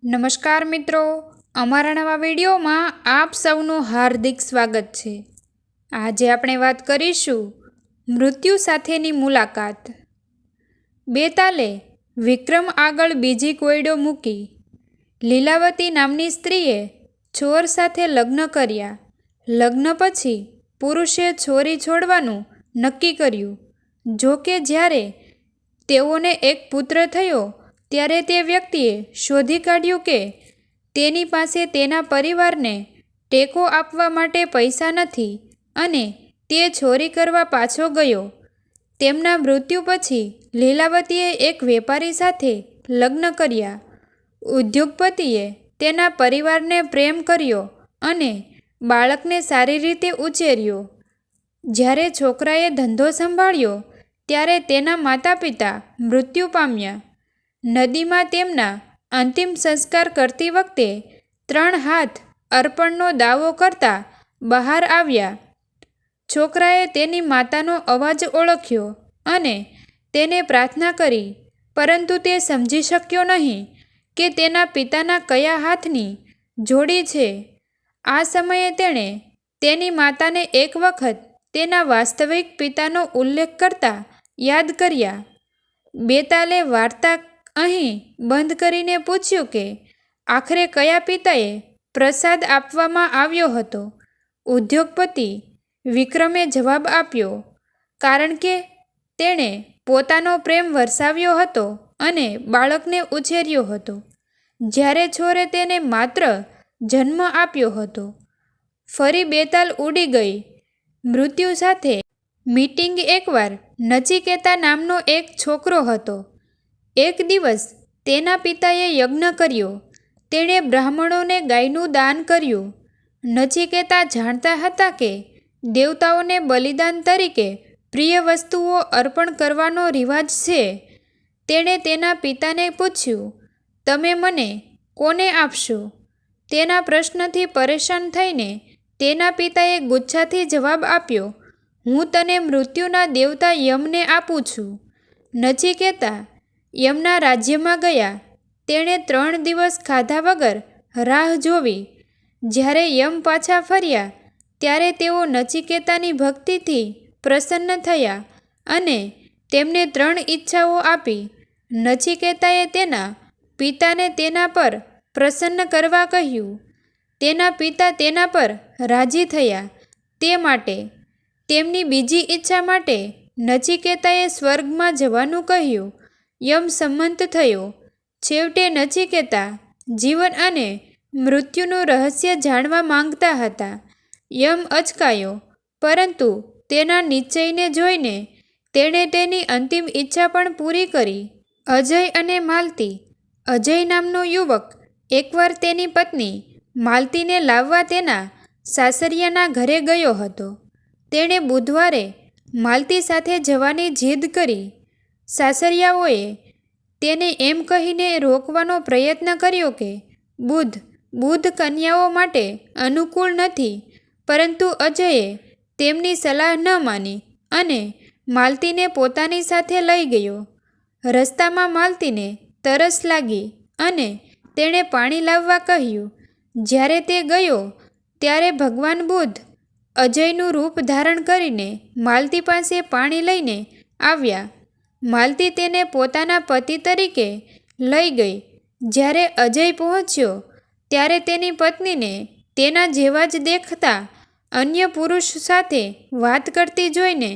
નમસ્કાર મિત્રો, અમારા નવા વિડીયોમાં આપ સૌનું હાર્દિક સ્વાગત છે। આજે આપણે વાત કરીશું મૃત્યુ સાથેની મુલાકાત। બેતાલે વિક્રમ આગળ બીજી કોયડો મૂકી। લીલાવતી નામની સ્ત્રીએ ચોર સાથે લગ્ન કર્યા। લગ્ન પછી પુરુષે છોરી છોડવાનું નક્કી કર્યું। જો કે જ્યારે તેઓને એક પુત્ર થયો ત્યારે તે વ્યક્તિએ શોધી કાઢ્યું કે તેની પાસે તેના પરિવારને ટેકો આપવા માટે પૈસા નથી અને તે ચોરી કરવા પાછો ગયો। તેમના મૃત્યુ પછી લીલાવતીએ એક વેપારી સાથે લગ્ન કર્યા। ઉદ્યોગપતિએ તેના પરિવારને પ્રેમ કર્યો અને બાળકને સારી રીતે ઉછેર્યો। જ્યારે છોકરાએ ધંધો સંભાળ્યો ત્યારે તેના માતા પિતા મૃત્યુ પામ્યા। નદીમાં તેમના અંતિમ સંસ્કાર કરતી વખતે 3 હાથ અર્પણનો દાવો કરતા બહાર આવ્યા। છોકરાએ તેની માતાનો અવાજ ઓળખ્યો અને તેને પ્રાર્થના કરી, પરંતુ તે સમજી શક્યો નહીં કે તેના પિતાના કયા હાથની જોડી છે। આ સમયે તેણે તેની માતાને એક વખત તેના વાસ્તવિક પિતાનો ઉલ્લેખ કરતા યાદ કર્યા। બેતાલે વાર્તા અહીં બંધ કરીને પૂછ્યું કે આખરે કયા પિતાએ પ્રસાદ આપવામાં આવ્યો હતો। ઉદ્યોગપતિ વિક્રમે જવાબ આપ્યો, કારણ કે તેણે પોતાનો પ્રેમ વરસાવ્યો હતો અને બાળકને ઉછેર્યો હતો જ્યારે છોરે તેને માત્ર જન્મ આપ્યો હતો। ફરી બેતાલ ઉડી ગઈ મૃત્યુ સાથે મીટિંગ। એકવાર નચિકેતા નામનો એક છોકરો હતો। એક દિવસ તેના પિતાએ યજ્ઞ કર્યો। તેણે બ્રાહ્મણોને ગાયનું દાન કર્યું। નચિકેતા જાણતા હતા કે દેવતાઓને બલિદાન તરીકે પ્રિય વસ્તુઓ અર્પણ કરવાનો રિવાજ છે। તેણે તેના પિતાને પૂછ્યું, તમે મને કોને આપશો? તેના પ્રશ્નથી પરેશાન થઈને તેના પિતાએ ગુસ્સાથી જવાબ આપ્યો, હું તને મૃત્યુના દેવતા યમને આપું છું। નચિકેતા યમના રાજ્યમાં ગયા। તેણે 3 દિવસ ખાધા વગર રાહ જોવી। જ્યારે યમ પાછા ફર્યા ત્યારે તેઓ નચિકેતાની ભક્તિથી પ્રસન્ન થયા અને તેમને 3 ઈચ્છાઓ આપી। નચિકેતાએ તેના પિતાને તેના પર પ્રસન્ન કરવા કહ્યું। તેના પિતા તેના પર રાજી થયા। તે માટે તેમની બીજી ઈચ્છા માટે નચિકેતાએ સ્વર્ગમાં જવાનું કહ્યું। યમ સંમત થયો। છેવટે નચિકેતા જીવન અને મૃત્યુનું રહસ્ય જાણવા માંગતા હતા। યમ અચકાયો, પરંતુ તેના નિશ્ચયને જોઈને તેણે તેની અંતિમ ઈચ્છા પણ પૂરી કરી। અજય અને માલતી। અજય નામનો યુવક એકવાર તેની પત્ની માલતીને લાવવા તેના સાસરિયાના ઘરે ગયો હતો। તેણે બુધવારે માલતી સાથે જવાની જીદ કરી। સાસરિયાઓએ તેને એમ કહીને રોકવાનો પ્રયત્ન કર્યો કે બુધ કન્યાઓ માટે અનુકૂળ નથી, પરંતુ અજયે તેમની સલાહ ન માની અને માલતીને પોતાની સાથે લઈ ગયો। રસ્તામાં માલતીને તરસ લાગી અને તેણે પાણી લાવવા કહ્યું। જ્યારે તે ગયો ત્યારે ભગવાન બુધ અજયનું રૂપ ધારણ કરીને માલતી પાસે પાણી લઈને આવ્યા। માલતી તેને પોતાના પતિ તરીકે લઈ ગઈ। જ્યારે અજય પહોંચ્યો ત્યારે તેની પત્નીને તેના જેવા જ દેખતા અન્ય પુરુષ સાથે વાત કરતી જોઈને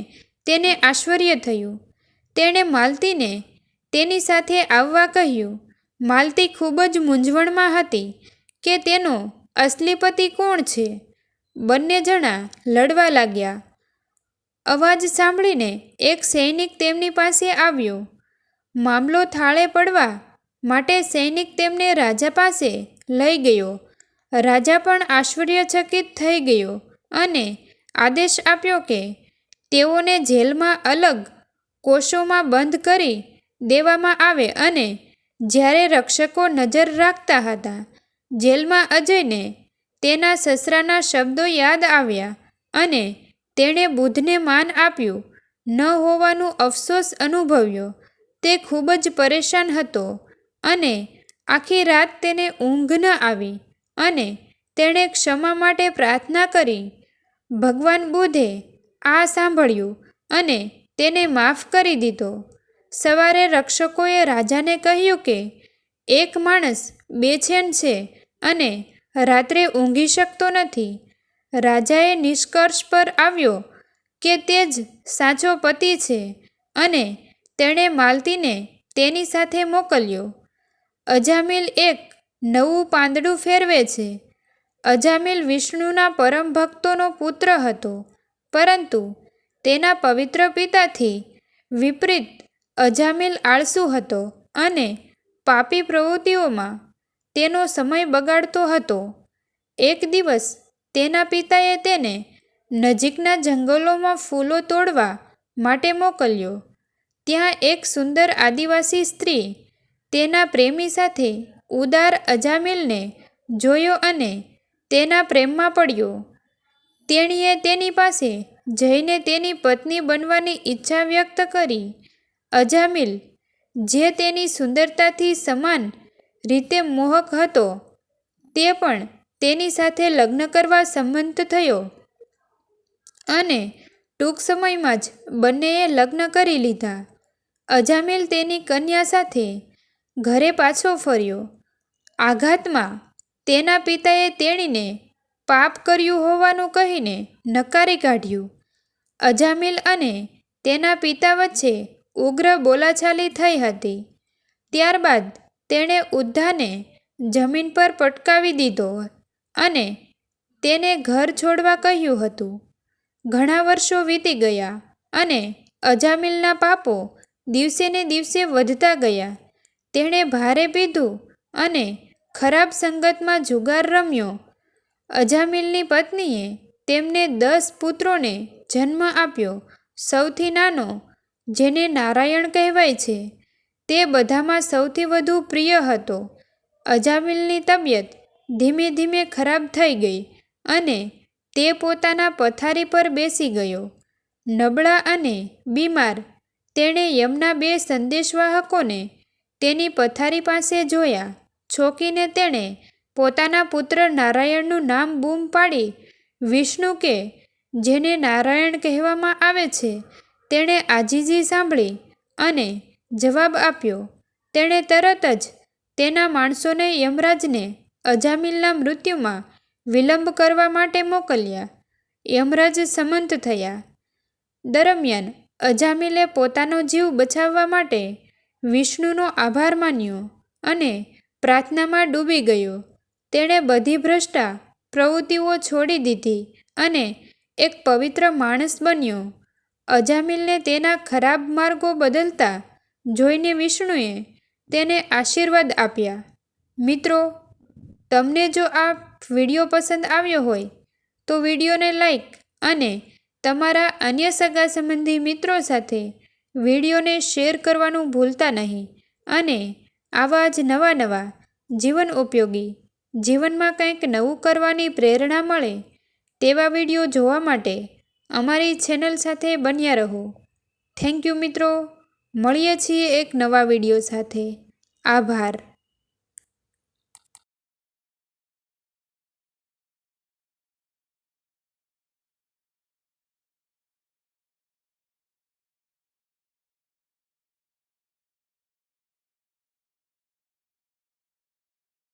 તેને આશ્ચર્ય થયું। તેણે માલતીને તેની સાથે આવવા કહ્યું। માલતી ખૂબ જ મૂંઝવણમાં હતી કે તેનો અસલી પતિ કોણ છે। બંને જણા લડવા લાગ્યા। અવાજ સાંભળીને એક સૈનિક તેમની પાસે આવ્યો। મામલો થાળે પડવા માટે સૈનિક તેમને રાજા પાસે લઈ ગયો। રાજા પણ આશ્ચર્યચકિત થઈ ગયો અને આદેશ આપ્યો કે તેઓને જેલમાં અલગ કોષોમાં બંધ કરી દેવામાં આવે અને જ્યારે રક્ષકો નજર રાખતા હતા, જેલમાં અજયને તેના સસરાના શબ્દો યાદ આવ્યા અને તેણે બુધને માન આપ્યું ન હોવાનું અફસોસ અનુભવ્યો। તે ખૂબ જ પરેશાન હતો અને આખી રાત તેને ઊંઘ ન આવી અને તેણે ક્ષમા માટે પ્રાર્થના કરી. ભગવાન બુધે આ સાંભળ્યું અને તેને માફ કરી દીધો. સવારે રક્ષકોએ રાજાને કહ્યું કે એક માણસ બેચેન છે અને રાત્રે ઊંઘી શકતો નથી. રાજાએ નિષ્કર્ષ પર આવ્યો કે તે જ સાચો પતિ છે અને તેણે માલતીને તેની સાથે મોકલ્યો. અજામિલ એક નવું પાંદડું ફેરવે છે. અજામિલ વિષ્ણુના પરમ ભક્તોનો પુત્ર હતો, પરંતુ તેના પવિત્ર પિતાથી વિપરીત અજામિલ આળસુ હતો અને પાપી પ્રવૃત્તિઓમાં તેનો સમય બગાડતો હતો. એક દિવસ તેના પિતાએ તેને નજીકના જંગલોમાં ફૂલો તોડવા માટે મોકલ્યો. ત્યાં એક સુંદર આદિવાસી સ્ત્રી તેના પ્રેમી સાથે ઉદાર અજામિલને જોયો અને તેના પ્રેમમાં પડ્યો. તેણીએ તેની પાસે જઈને તેની પત્ની બનવાની ઈચ્છા વ્યક્ત કરી. અજામિલ, જે તેની સુંદરતાથી સમાન રીતે મોહક હતો, તે પણ તેની સાથે લગ્ન કરવા સંમત થયો અને ટૂંક સમયમાં જ બંનેએ લગ્ન કરી લીધા. અજામિલ તેની કન્યા સાથે ઘરે પાછો ફર્યો. આઘાતમાં તેના પિતાએ તેણીને પાપ કર્યું હોવાનું કહીને નકારી કાઢ્યું. અજામિલ અને તેના પિતા વચ્ચે ઉગ્ર બોલાચાલી થઈ હતી. ત્યારબાદ તેણે ઉદ્ધાને જમીન પર પટકાવી દીધો અને તેને ઘર છોડવા કહ્યું હતું. ઘણા વર્ષો વીતી ગયા અને અજામિલના પાપો દિવસે ને દિવસે વધતા ગયા. તેણે ભારે પીધું અને ખરાબ સંગતમાં જુગાર રમ્યો. અજામિલની પત્નીએ તેમને 10 પુત્રોને જન્મ આપ્યો. સૌથી નાનો, જેને નારાયણ કહેવાય છે, તે બધામાં સૌથી વધુ પ્રિય હતો. અજામિલની તબિયત ધીમે ધીમે ખરાબ થઈ ગઈ અને તે પોતાના પથારી પર બેસી ગયો. નબળા અને બીમાર, તેણે યમના 2 સંદેશવાહકોને તેની પથારી પાસે જોયા. ચોંકીને તેણે પોતાના પુત્ર નારાયણનું નામ બૂમ પાડી. વિષ્ણુ કે જેને નારાયણ કહેવામાં આવે છે, તેણે આજીજી સાંભળી અને જવાબ આપ્યો. તેણે તરત જ તેના માણસોને યમરાજને અજામિલના મૃત્યુમાં વિલંબ કરવા માટે મોકલ્યા. યમરાજ સંમત થયા. દરમિયાન અજામિલે પોતાનો જીવ બચાવવા માટે વિષ્ણુનો આભાર માન્યો અને પ્રાર્થનામાં ડૂબી ગયો. તેણે બધી ભ્રષ્ટ પ્રવૃત્તિઓ છોડી દીધી અને એક પવિત્ર માણસ બન્યો. અજામિલને તેના ખરાબ માર્ગો બદલતા જોઈને વિષ્ણુએ તેને આશીર્વાદ આપ્યા. મિત્રો, તમને જો આ વિડીયો પસંદ આવ્યો હોય તો વિડીયોને લાઈક અને તમારા અન્ય સગા સંબંધી મિત્રો સાથે વિડીયોને શેર કરવાનું ભૂલતા નહીં. અને આવા જ નવા જીવન ઉપયોગી, જીવનમાં કંઈક નવું કરવાની પ્રેરણા મળે તેવા વિડીયો જોવા માટે અમારી ચેનલ સાથે બન્યા રહો. થેન્ક યુ મિત્રો. મળીએ છીએ એક નવા વિડીયો સાથે. આભાર.